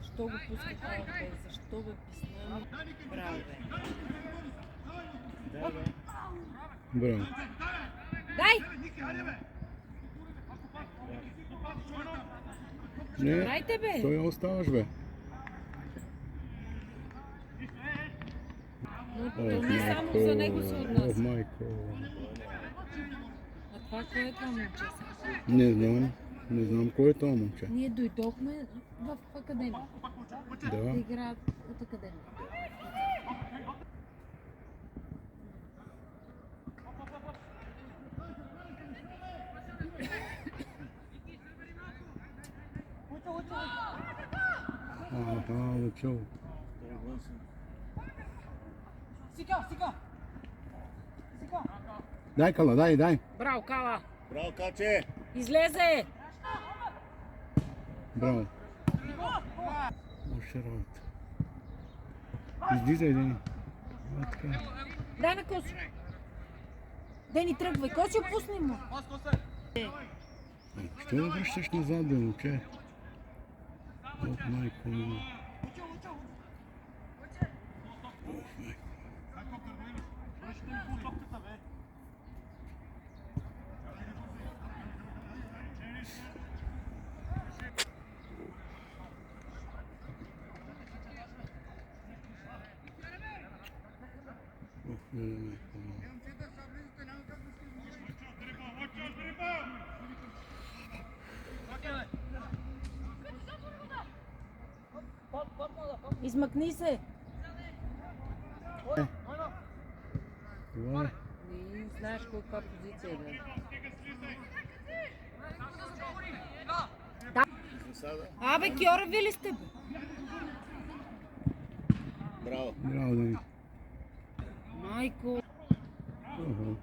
Що го пуска това бе? Защо бе писнем? Браво бе. Браво. Дай! Не, Дайте бе! той оставаш бе. Но то не само за него се отнася. Майко. А това кой е това момче? Не знам. Не знам кой е това момче. Ние дойдохме в академия. Да. Да играят от академия. Лучо. Дай, Кала, дай. Браво, Кала! Браво, Каче! Излезе! Браво. Лоша работа. Излизай, Дени. Дай на Косо! Дени, тръгвай! Косо, пусни му! Що да връщаш назад, бе, момче? Ох, майко ми. Измъкни се! Това е. Не знаеш каква позиция е. Да. Абе, Кьора, ви ли сте? Браво! Браво, Дени. Майко! Ага.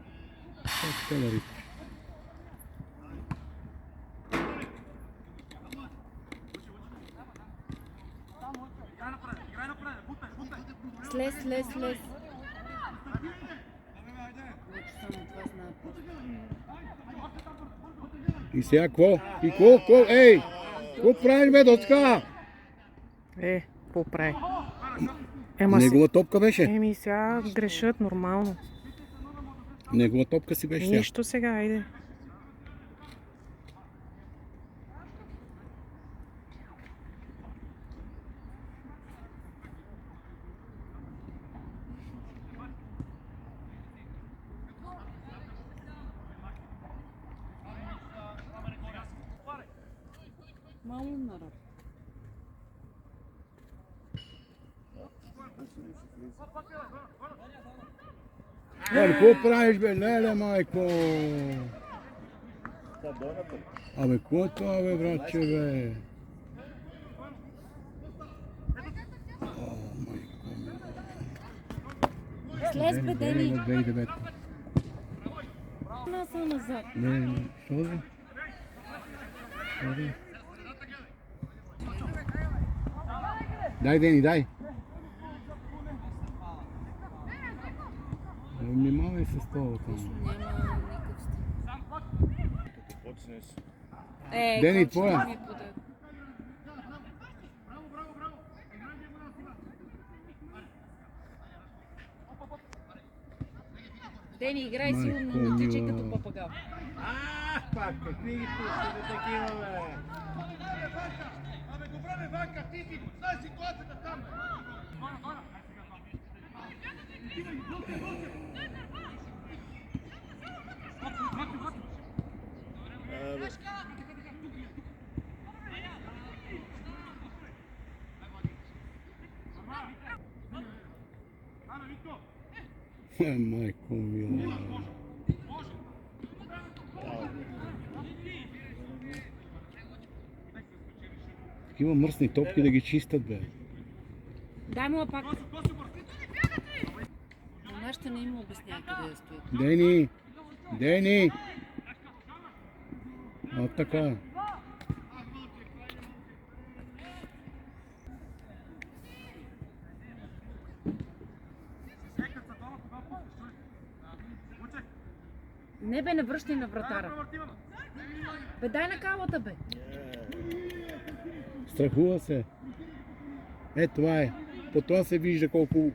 Как те наричаш? Слез. Вече само това знае. И сега какво? И какво? Ей! Какво правиш, бе, доцка? Какво прави? Негова топка беше. Сега грешат нормално. Негова топка си беше сега. Нищо сега, айде. Мало народ. Какво правиш, бе? Леле, майко! Абе, какво е това, бе, братче, бе? О, майко! Слез, бе, Дени! 2009. Наса назад. Не, що бе? Дай, Дени, дай! Внимавай с това там. Няма никакъв стил. Дени, твоя? Ми подаде. Дени, играй силно, но тичай като папагал. Пак, какви ги пускате такива, бе? Абе, добре, бе, Ванка, ти знаеш ситуацията там, бе! Майко мила. Такива мръсни топки да ги чистят, бе. Дай му пак. Нашите не им обяснява къде да стоят. Дени! Дени! От така. Не бе, не връщай на вратара. Бе, дай на калата, бе. Страхува се. Е, това е. По това се вижда колко...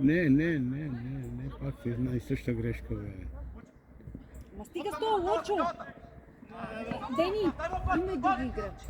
Не, пак се една и съща грешка, бе. Ма стига с това лочо. Дени, има и други играчи.